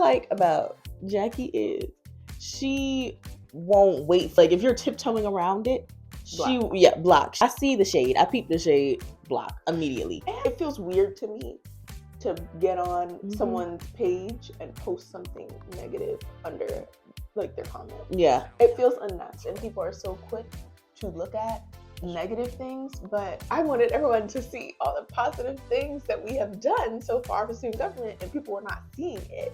like about Jackie is she won't wait. Like if you're tiptoeing around it, block. I see the shade. I peep the shade. Block immediately. And it feels weird to me to get on someone's page and post something negative under like their comment. Yeah, it feels unnatural, and people are so quick to look at negative things. But I wanted everyone to see all the positive things that we have done so far for student government, and people are not seeing it.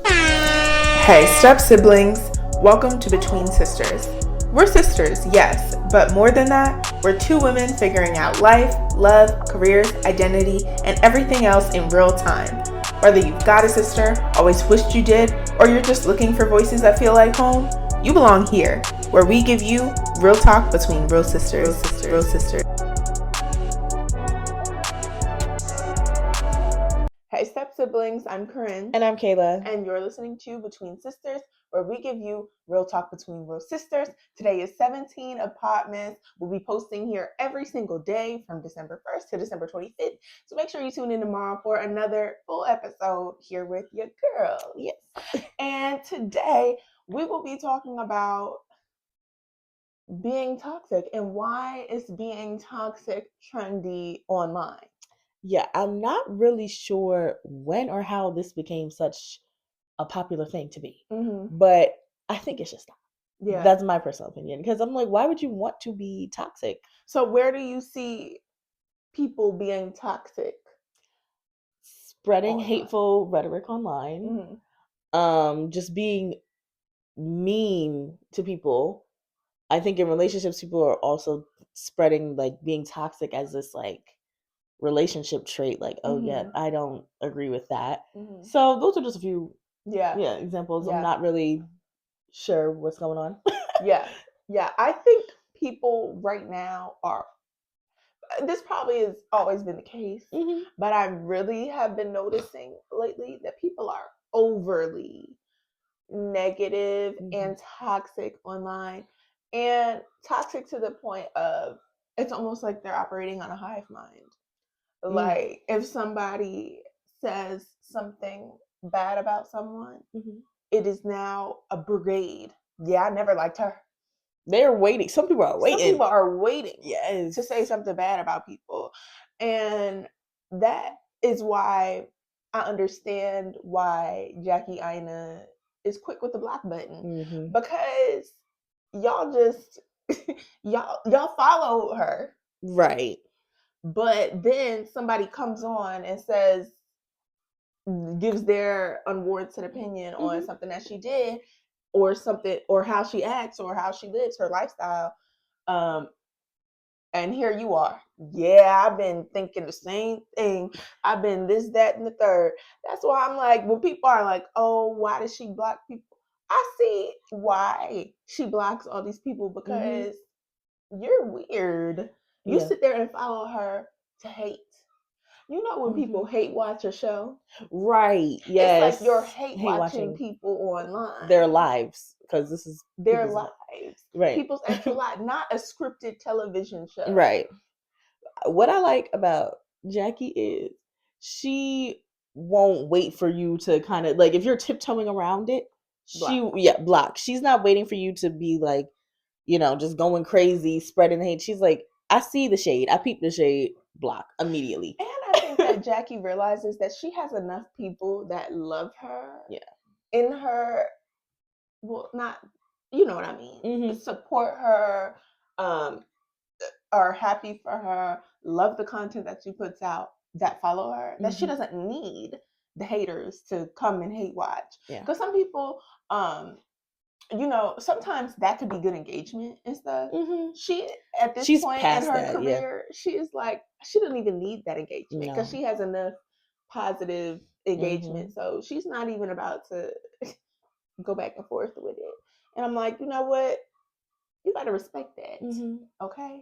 Hey, step siblings, welcome to Between Sisters. We're sisters, yes, but more than that, we're two women figuring out life, love, careers, identity, and everything else in real time. Whether you've got a sister, always wished you did, or you're just looking for voices that feel like home, you belong here, where we give you real talk between real sisters. Real sisters. Hey, step siblings, I'm Corinne. And I'm Kayla. And you're listening to Between Sisters, where we give you real talk between real sisters. Today is 17 of Podmas. We'll be posting here every single day from December 1st to December 25th. So make sure you tune in tomorrow for another full episode here with your girl. Yes. And today we will be talking about being toxic and why is being toxic trendy online. Yeah, I'm not really sure when or how this became such a popular thing to be, but I think it's just not. Yeah, that's my personal opinion, because I'm like, why would you want to be toxic? So where do you see people being toxic? Spreading hateful rhetoric online, just being mean to people. I think in relationships, people are also spreading like being toxic as this like relationship trait, like, oh yeah, I don't agree with that. So those are just a few examples. I'm not really sure what's going on. yeah I think people right now are, this probably has always been the case, but I really have been noticing lately that people are overly negative and toxic online, and toxic to the point of it's almost like they're operating on a hive mind. Like if somebody says something bad about someone, it is now a brigade. Yeah, I never liked her. They're waiting. Some people are waiting. Some people are waiting, yes, to say something bad about people. And that is why I understand why Jackie Aina is quick with the block button, because y'all just y'all follow her, right? But then somebody comes on and gives their unwarranted opinion on something that she did, or something, or how she acts, or how she lives her lifestyle. And here you are. Yeah, I've been thinking the same thing. I've been this, that, and the third. That's why I'm like, when people are like, oh, why does she block people? I see why she blocks all these people, because you're weird. You sit there and follow her to hate. You know when people hate watch a show? Right. Yes. It's like you're hate watching people online. Their lives. Because this is their lives. Right. People's actual life, not a scripted television show. Right. What I like about Jackie is she won't wait for you to kind of, like, if you're tiptoeing around it, block. She's not waiting for you to be like, just going crazy, spreading hate. She's like, I see the shade. I peep the shade. Block immediately. And I think that Jackie realizes that she has enough people that love her. Yeah. In her, well, not, you know what I mean? Support her, are happy for her, love the content that she puts out, that follow her, that she doesn't need the haters to come and hate watch. Because some people, sometimes that could be good engagement and stuff. She, at this point in her career, she is like, she doesn't even need that engagement, because she has enough positive engagement. So she's not even about to go back and forth with it. And I'm like, you know what? You got to respect that. Okay?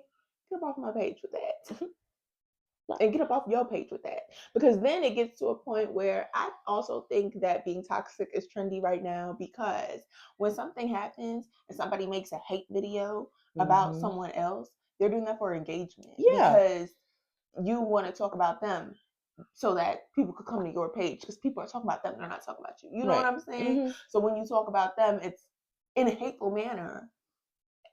Get up off my page with that. And get up off your page with that. Because then it gets to a point where I also think that being toxic is trendy right now, because when something happens and somebody makes a hate video about someone else, they're doing that for engagement. Yeah. Because you want to talk about them. so that people could come to your page, because people are talking about them, they're not talking about you. You know what I'm saying? So when you talk about them, it's in a hateful manner.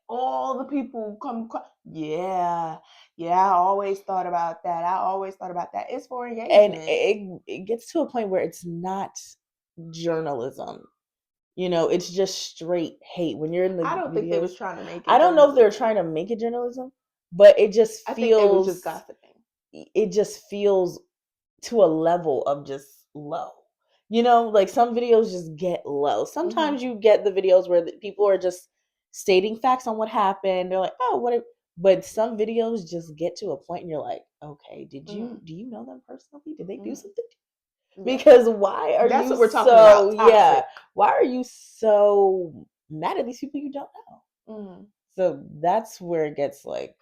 All the people come, yeah, I always thought about that. It's for engagement. And it gets to a point where it's not journalism. It's just straight hate. When you're in the I don't think they was trying to make it. I don't know if they're trying to make it journalism, but it just feels. I think they was just gossiping. It just feels to a level of just low. Like some videos just get low. Sometimes you get the videos where people are just stating facts on what happened. They're like, oh, what? But some videos just get to a point and you're like, okay, do you know them personally? Did they do something? Because why are That's you what we're talking about? Toxic. Yeah, why are you so mad at these people you don't know? So that's where it gets like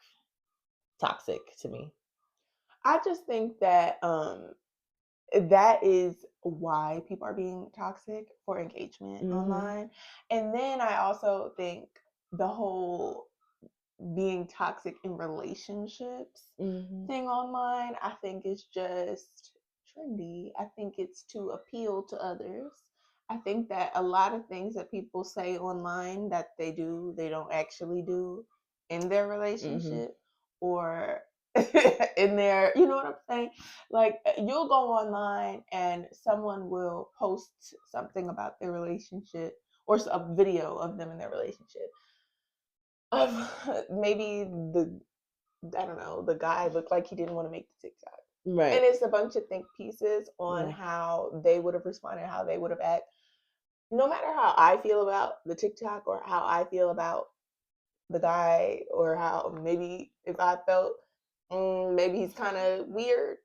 toxic to me. I just think that that is why people are being toxic, for engagement online. And then I also think the whole being toxic in relationships thing online, I think is just trendy. I think it's to appeal to others. I think that a lot of things that people say online that they don't actually do in their relationship or in their, you know what I'm saying? Like, you'll go online and someone will post something about their relationship or a video of them in their relationship. Maybe the guy looked like he didn't want to make the TikTok. Right. And it's a bunch of think pieces on how they would have responded, how they would have acted. No matter how I feel about the TikTok or how I feel about the guy, or how maybe if I felt maybe he's kind of weird,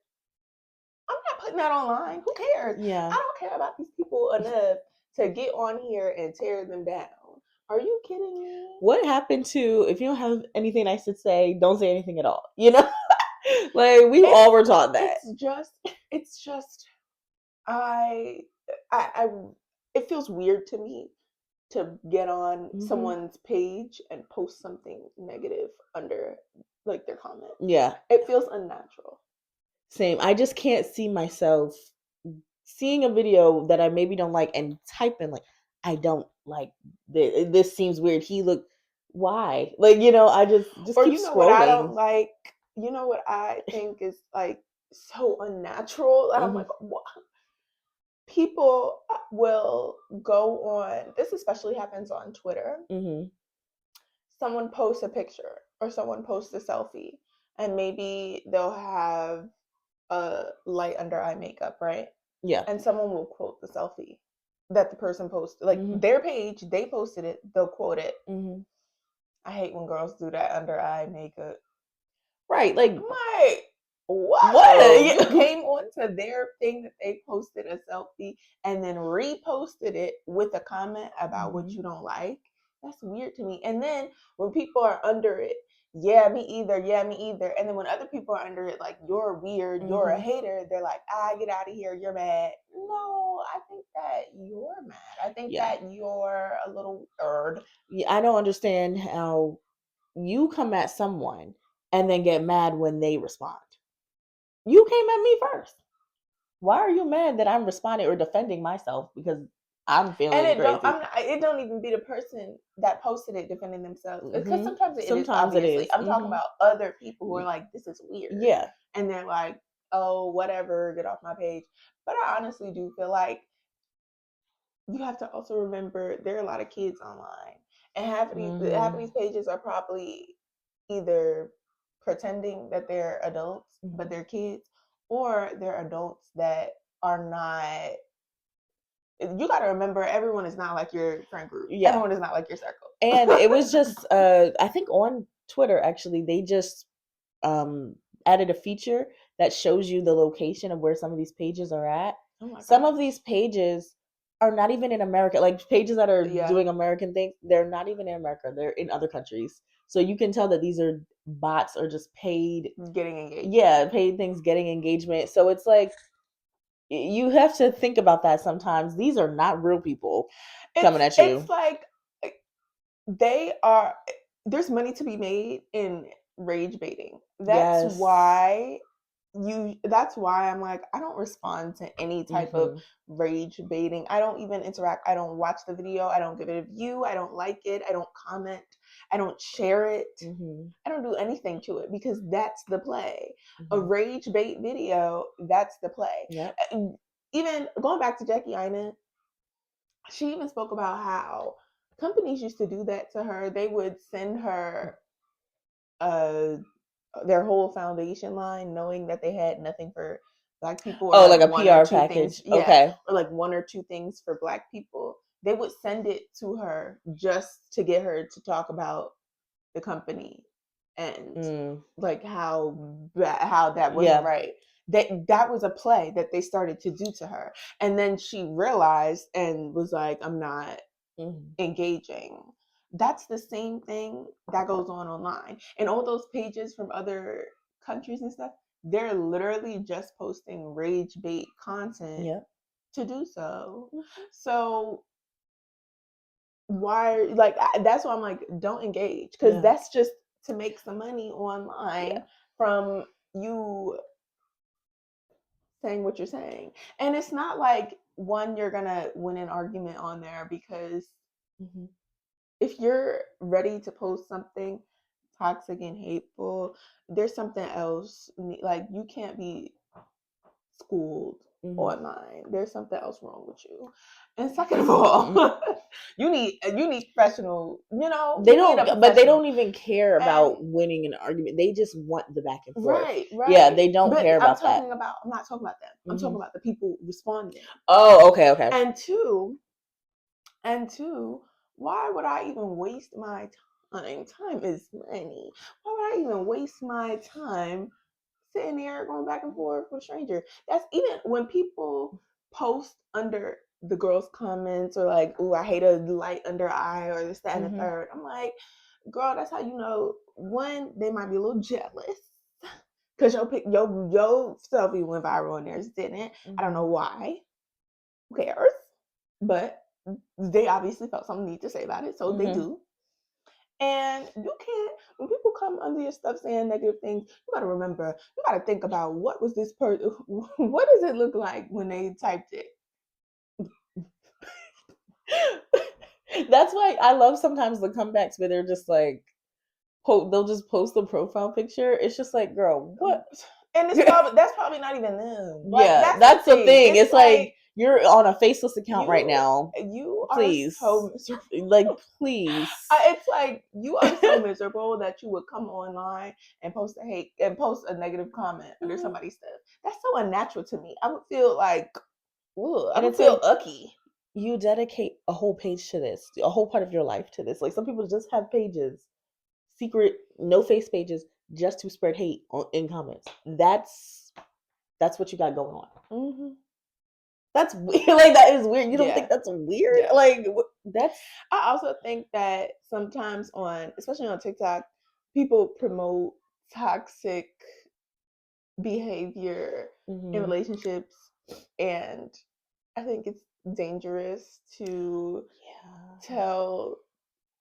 I'm not putting that online. Who cares? Yeah. I don't care about these people enough to get on here and tear them down. Are you kidding me? What happened to, if you don't have anything nice to say, don't say anything at all? Like we all were taught that. It's just I it feels weird to me to get on someone's page and post something negative under like their comment. Yeah. It feels unnatural. Same. I just can't see myself seeing a video that I maybe don't like and typing like, I don't like this. This seems weird. He looked. Why? Like, I just or keep scrolling. What I don't like. You know what I think is like so unnatural. And I'm like, what? People will go on. This especially happens on Twitter. Someone posts a picture or someone posts a selfie, and maybe they'll have a light under eye makeup, right? Yeah. And someone will quote the selfie that the person posted, like their page, they posted it, they'll quote it. I hate when girls do that under eye makeup. Right, like what? You came onto their thing that they posted a selfie and then reposted it with a comment about what you don't like. That's weird to me. And then when people are under it, yeah, me either. And then when other people are under it, like, you're weird, you're a hater, they're like, get out of here, you're mad. No, I think that you're mad. I think that you're a little weird. Yeah, I don't understand how you come at someone and then get mad when they respond. You came at me first. Why are you mad that I'm responding or defending myself because I'm feeling crazy? It don't even be the person that posted it defending themselves, because sometimes it is, obviously. I'm talking about other people who are like, this is weird. Yeah. And they're like, oh, whatever, get off my page. But I honestly do feel like you have to also remember there are a lot of kids online, and half of these pages are probably either pretending that they're adults but they're kids, or they're adults that are not. You got to remember, everyone is not like your friend group. Yeah. Everyone is not like your circle. And it was just I think on Twitter, actually, they just added a feature that shows you the location of where some of these pages are at. Some of these pages are not even in America. Like, pages that are doing American things, they're not even in America. They're in other countries. So you can tell that these are bots or just paid getting engagement. Yeah, paid things getting engagement. So it's like, you have to think about that sometimes. These are not real people coming at you. It's like there's money to be made in rage baiting. That's why that's why I'm like, I don't respond to any type of rage baiting. I don't even interact. I don't watch the video. I don't give it a view. I don't like it. I don't comment. I don't share it. I don't do anything to it because that's the play. A rage bait video, that's the play. Yep. Even going back to Jackie Aina, she even spoke about how companies used to do that to her. They would send her their whole foundation line, knowing that they had nothing for Black people. Or like a PR package. Things, okay. Or like 1 or 2 things for Black people. They would send it to her just to get her to talk about the company and like how that wasn't right. That was a play that they started to do to her. And then she realized and was like, I'm not engaging. That's the same thing that goes on online. And all those pages from other countries and stuff, they're literally just posting rage bait content to do so. So why, like, that's why I'm like, don't engage, because that's just to make some money online from you saying what you're saying. And it's not like, one, you're gonna win an argument on there, because if you're ready to post something toxic and hateful, there's something else. Like, you can't be schooled online. There's something else wrong with you. And second of all, you need professional. They don't, but they don't even care about winning an argument. They just want the back and forth. Right. Yeah, they don't care about that. I'm not talking about them. I'm talking about the people responding. Oh, okay. And two, why would I even waste my time? Time is money. Why would I even waste my time sitting there going back and forth with a stranger? That's even when people post under the girls' comments, or like, "Ooh, I hate a light under eye," or this, that, and the third. I'm like, girl, that's how you know, one, they might be a little jealous because your selfie went viral and theirs didn't. I don't know why. Who cares? But they obviously felt something need to say about it, so they do. And you can't, when people come under your stuff saying negative things, you gotta remember, you gotta think about, what was this person, what does it look like when they typed it? That's why I love sometimes the comebacks where they're just like, they'll just post the profile picture. It's just like, girl, what? And that's probably not even them. Like, that's the thing. It's like, you're on a faceless account right now. You please, are so miserable. Like, please. It's like, you are so miserable that you would come online and post a negative comment under somebody's stuff. That's so unnatural to me. I would feel like, ugh, I would feel icky. You dedicate a whole page to this, a whole part of your life to this. Like, some people just have pages, secret, no face pages, just to spread hate in comments. That's what you got going on. That's weird. Like, that is weird. You don't think that's weird? Yeah. Like, that's. I also think that sometimes especially on TikTok, people promote toxic behavior in relationships, and I think it's dangerous to tell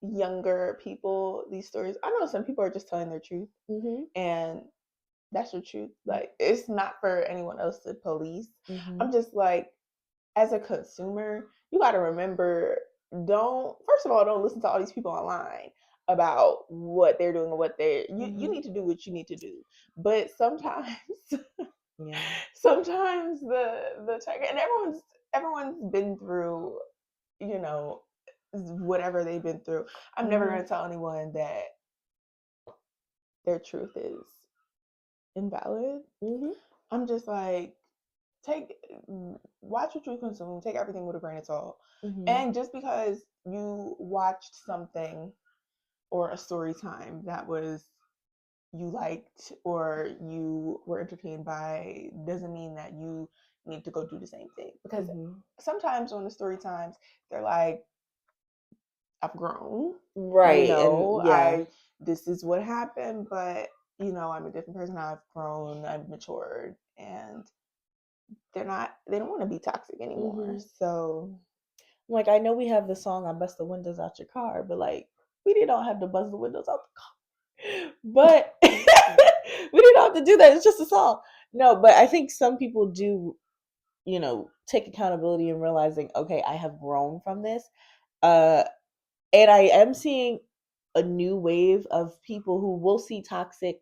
younger people these stories. I know some people are just telling their truth, and that's your truth. Like, it's not for anyone else to police. I'm just like, as a consumer, you got to remember, don't listen to all these people online about what they're doing and what you need to do what you need to do. But sometimes sometimes the target, and everyone's been through, whatever they've been through. I'm never going to tell anyone that their truth is invalid. I'm just like, watch what you consume, take everything with a grain of salt. And just because you watched something or a story time that you liked or you were entertained by, doesn't mean that you need to go do the same thing. Because sometimes on the story times, they're like, I've grown, right? This is what happened, but I'm a different person. I've grown, I've matured, and they don't want to be toxic anymore. So, like, I know we have the song "I Bust the Windows Out Your Car," but like, we didn't have to bust the windows out the car. But we didn't have to do that. It's just a song. No, but I think some people do, take accountability and realizing, okay, I have grown from this. And I am seeing a new wave of people who will see toxic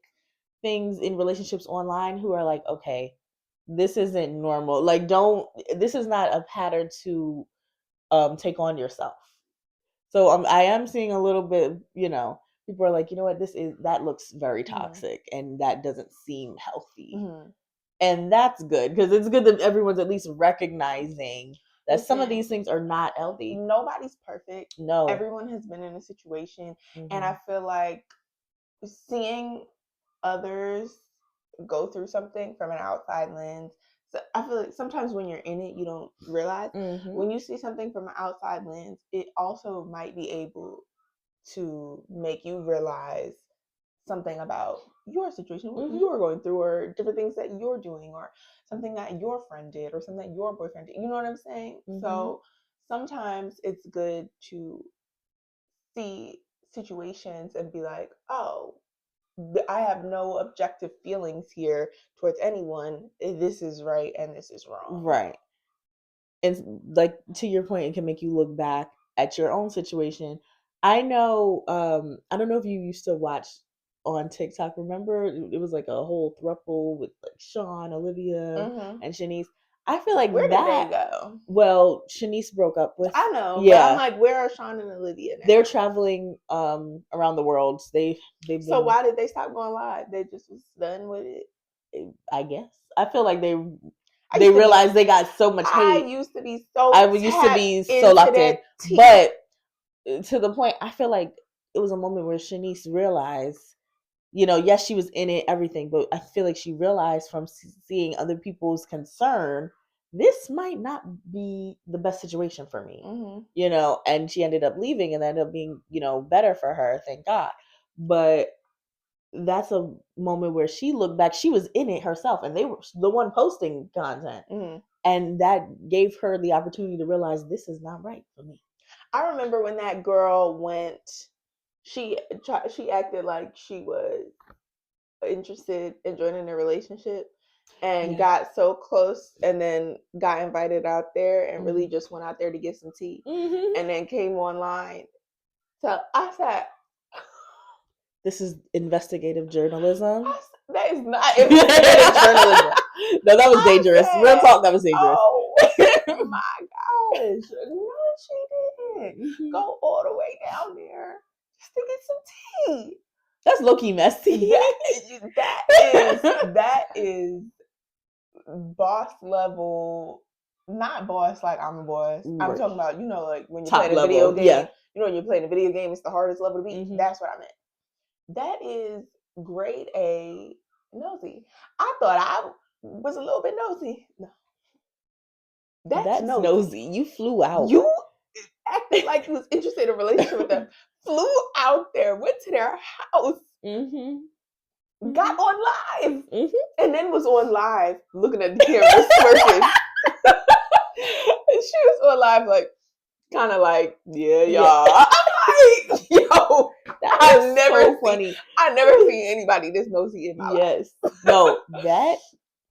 things in relationships online who are like, okay, this isn't normal. Like, this is not a pattern to take on yourself. So I am seeing a little bit, people are like, you know what, that looks very toxic and that doesn't seem healthy. And that's good because it's good that everyone's at least recognizing that some of these things are not healthy. Nobody's perfect. No. Everyone has been in a situation. And I feel like seeing others go through something from an outside lens, so I feel like sometimes when you're in it, you don't realize. When you see something from an outside lens, it also might be able to make you realize something about your situation, what you're going through, or different things that you're doing, or something that your friend did, or something that your boyfriend did. You know what I'm saying? So sometimes it's good to see situations and be like, oh, I have no objective feelings here towards anyone. This is right and this is wrong. Right. And like, to your point, it can make you look back at your own situation. I know, I don't know if you used to watch on TikTok. Remember, it was like a whole throuple with like Sean, Olivia, and Shanice. I feel like where did they go? Well, Shanice broke up with. I know, but I'm like, where are Sean and Olivia now? They're traveling around the world. They've been. So why did they stop going live? They just was done with it. I guess. I feel like they realized they got so much hate. I used to be so locked in, but to the point, I feel like it was a moment where Shanice realized, yes, she was in it, everything, but I feel like she realized from seeing other people's concern, this might not be the best situation for me, and she ended up leaving, and that ended up being, better for her, thank God. But that's a moment where she looked back. She was in it herself, and they were the one posting content, and that gave her the opportunity to realize this is not right for me. I remember when that girl went. She acted like she was interested in joining a relationship, and got so close, and then got invited out there, and really just went out there to get some tea, and then came online. So I said, this is investigative journalism. That is not investigative journalism. No, that was dangerous. Real talk, that was dangerous. Oh my gosh. No, she didn't. Go all the way down there just to get some tea. That's low-key messy. That is boss level. Not boss like I'm a boss. Right. I'm talking about, like when you're playing a video game. Yeah. When you're playing a video game, it's the hardest level to beat. That's what I meant. That is grade A nosy. I thought I was a little bit nosy. No. That's nosy. You flew out. You acted like you was interested in a relationship with them. Flew out there, went to their house, got on live, and then was on live looking at the camera smirking. And she was on live like, kind of like, yeah, y'all. I'm like, yo, I've never seen anybody this nosy in my life. No, that.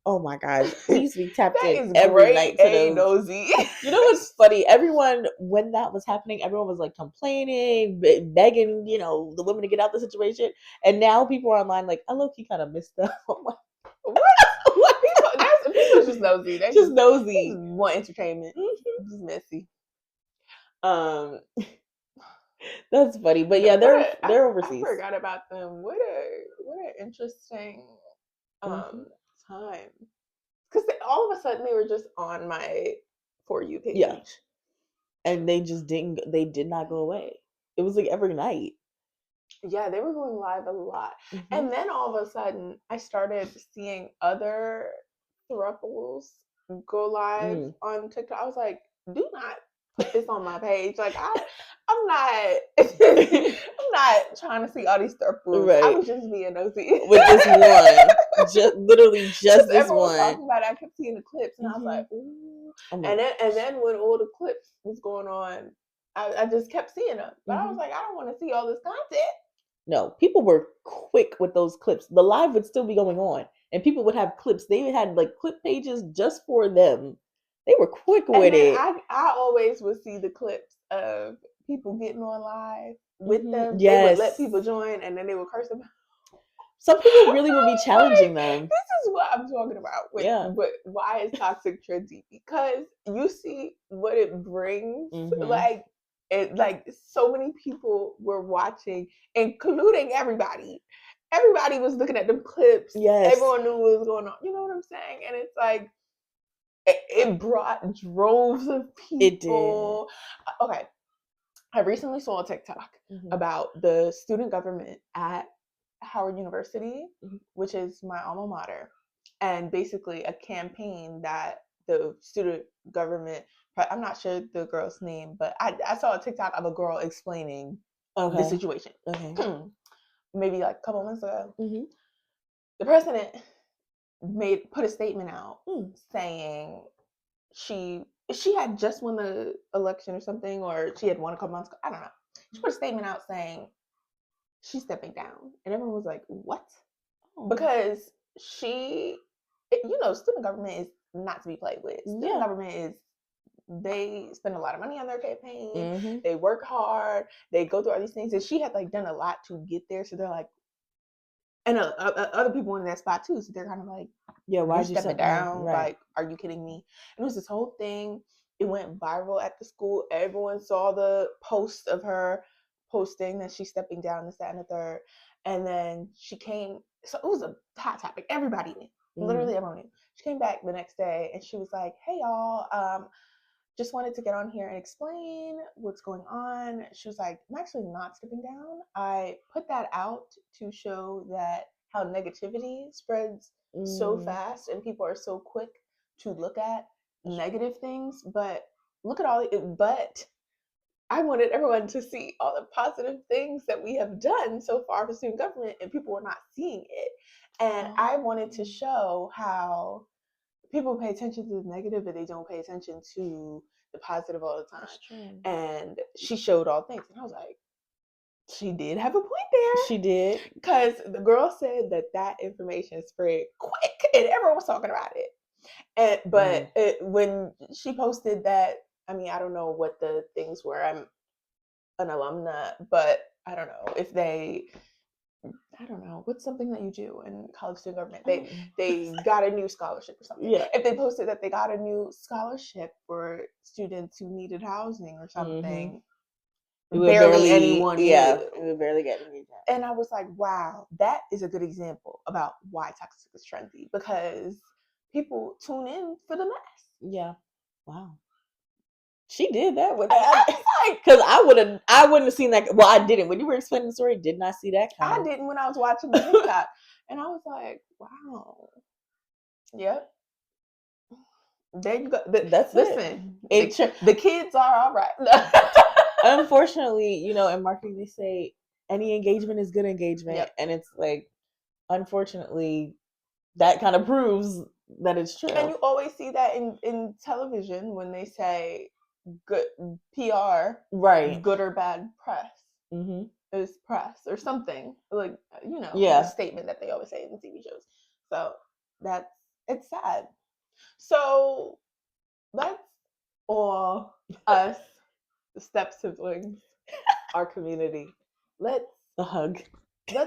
Oh my gosh, please be tapped in every night to those. Nosy. You know what's funny? Everyone, when that was happening, everyone was like complaining, begging, the women to get out the situation. And now people are online like, I low-key kind of missed them. What? People just nosy. They just nosy. Just want entertainment. Just messy. That's funny, but yeah, they're overseas. I forgot about them. What an interesting time, because all of a sudden they were just on my For You page. Yeah, and they did not go away. It was like every night. Yeah, they were going live a lot, and then all of a sudden I started seeing other throuples go live on TikTok. I was like, do not put this on my page. Like I'm not trying to see all these throuples. Right. I was just being nosy with this one, literally just this one. Was talking about it, I kept seeing the clips, and I was like, ooh. And then when all the clips was going on, I just kept seeing them. But I was like, I don't want to see all this content. No, people were quick with those clips. The live would still be going on, and people would have clips. They had like clip pages just for them. They were quick with it. I always would see the clips of people getting on live with them. Yes. They would let people join, and then they would curse them. Some people really would be challenging them. This is what I'm talking about. But why is toxic trendy? Because you see what it brings. Like so many people were watching, including everybody. Everybody was looking at them clips. Yes. Everyone knew what was going on. You know what I'm saying? And it's like it brought droves of people. It did. Okay. I recently saw a TikTok about the student government at Howard University, which is my alma mater, and basically a campaign that the student government, I'm not sure the girl's name, but I saw a TikTok of a girl explaining the situation. Maybe like a couple months ago. The president put a statement out saying she had just won the election or something, or she had won a couple months ago. I don't know. She put a statement out saying she's stepping down, and everyone was like, "What?" Because student government is not to be played with. Student government is, they spend a lot of money on their campaign. They work hard. They go through all these things, and she had like done a lot to get there. So they're like, and other people in that spot too. So they're kind of like, "Yeah, why are you stepping down? Right. Like, are you kidding me?" And it was this whole thing. It went viral at the school. Everyone saw the post of her posting that she's stepping down, this, that, and the third. And then she came. So it was a hot topic. Everybody knew. Literally everyone knew. She came back the next day and she was like, "Hey y'all, just wanted to get on here and explain what's going on." She was like, "I'm actually not stepping down. I put that out to show that how negativity spreads so fast and people are so quick to look at negative things. But look at all it. But I wanted everyone to see all the positive things that we have done so far for student government, and people were not seeing it. And I wanted to show how people pay attention to the negative, but they don't pay attention to the positive all the time." That's true. And she showed all things. And I was like, she did have a point there. She did. Because the girl said that information spread quick and everyone was talking about it. But when she posted that, I mean, I don't know what the things were. I'm an alumna, but I don't know if I don't know, what's something that you do in college student government? They got a new scholarship or something. Yeah. If they posted that they got a new scholarship for students who needed housing or something, barely anyone knew. Yeah, we would barely get engaged. And I was like, wow, that is a good example about why toxic is trendy, because people tune in for the mess. Yeah. Wow. She did that with that. Because I wouldn't have seen that. Well, I didn't. When you were explaining the story, did not see that coming. I didn't when I was watching the TikTok. And I was like, wow. Yep. There you go. Listen, the kids are all right. Unfortunately, in marketing, they say any engagement is good engagement. Yep. And it's like, unfortunately, that kind of proves that it's true. And you always see that in television when they say good PR, right? Good or bad press is press or something, like a statement that they always say in the TV shows. So it's sad. So that's all us step siblings, our community. Let's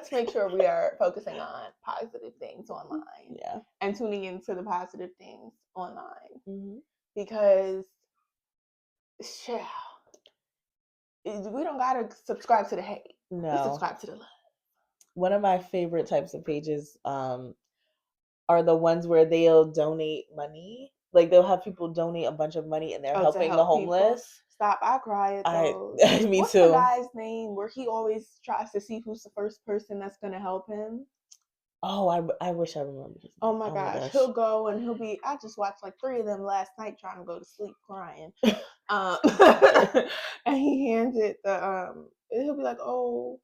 make sure we are focusing on positive things online, and tuning into the positive things online, because we don't gotta subscribe to the hate. No, we subscribe to the love. One of my favorite types of pages are the ones where they'll donate money. Like, they'll have people donate a bunch of money and they're helping the homeless. People. Stop! I cry at those. Me What's too. The guy's name where he always tries to see who's the first person that's gonna help him? Oh, I wish I remembered. Oh my gosh. He'll go and he'll be. I just watched like 3 of them last night trying to go to sleep crying. And he hands it he'll be like, "Oh,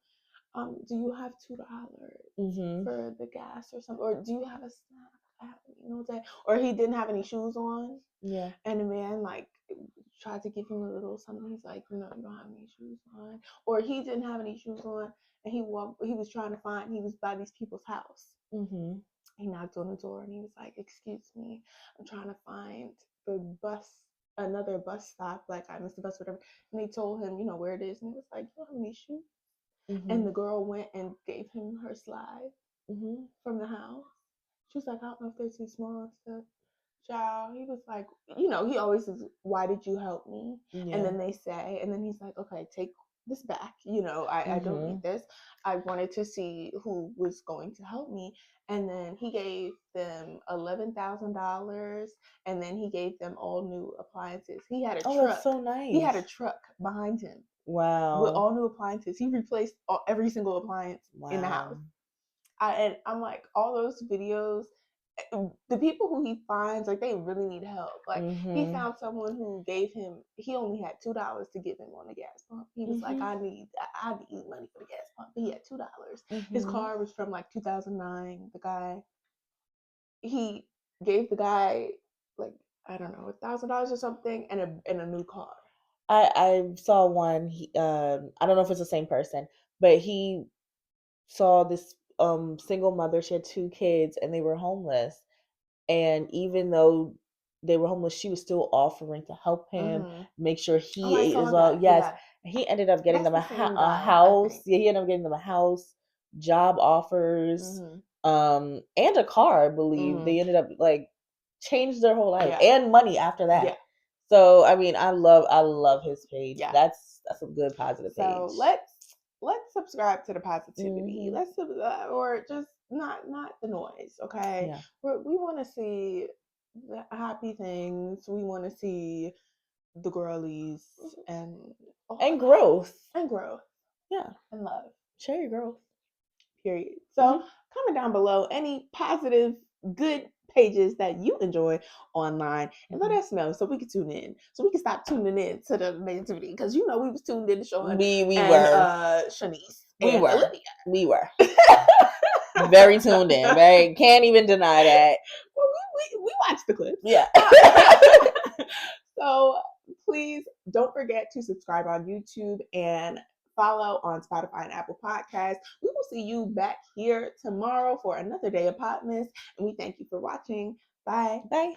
do you have $2 for the gas or something? Or do you have a snack?" You know what I'm saying? Or he didn't have any shoes on. Yeah. And the man like tried to give him a little something. He's like, "No, you don't have any shoes on." Or he didn't have any shoes on, and he was trying to find. He was by these people's house. he knocked on the door and he was like, "Excuse me, I'm trying to find another bus stop. Like I missed the bus, whatever." And they told him, where it is, and he was like, "You don't have any shoes." And the girl went and gave him her slide from the house. She was like, "I don't know if they're too small and stuff." Child, he was like, he always says, "Why did you help me?" Yeah. And then they say, and then he's like, "Okay, take this back. I don't need this. I wanted to see who was going to help me." And then he gave them $11,000, and then he gave them all new appliances. He had a truck. That's so nice. He had a truck behind him. Wow. With all new appliances. He replaced every single appliance in the house. And I'm like, all those videos, the people who he finds, like, they really need help. Like, he found someone who gave him, he only had $2 to give him on the gas pump. He was like, I need money for the gas pump. But he had $2. His car was from like 2009. He gave the guy, like, I don't know, $1,000 or something, and a new car. I saw one. I don't know if it's the same person, but he saw this single mother. She had 2 kids, and they were homeless. And even though they were homeless, she was still offering to help him, make sure he ate as well. Yes, yeah. He ended up getting them a house. Yeah, he ended up getting them a house, job offers, and a car. I believe they ended up like changed their whole life and money after that. Yeah. So I mean, I love his page. Yeah. That's a good positive page. So let's subscribe to the positivity. Let's or just not the noise. Okay. Yeah. We want to see the happy things. We want to see the girlies and growth Yeah, and love. Share your growth. Period. So comment down below any positive, good pages that you enjoy online and let us know so we can tune in, so we can stop tuning in to the negativity, because we was tuned in to showing we were Shanice we were very tuned in, right? Can't even deny that. Well, we watched the clips. Yeah. So please don't forget to subscribe on YouTube and follow on Spotify and Apple Podcasts. We will see you back here tomorrow for another day of Podmas, and we thank you for watching. Bye. Bye.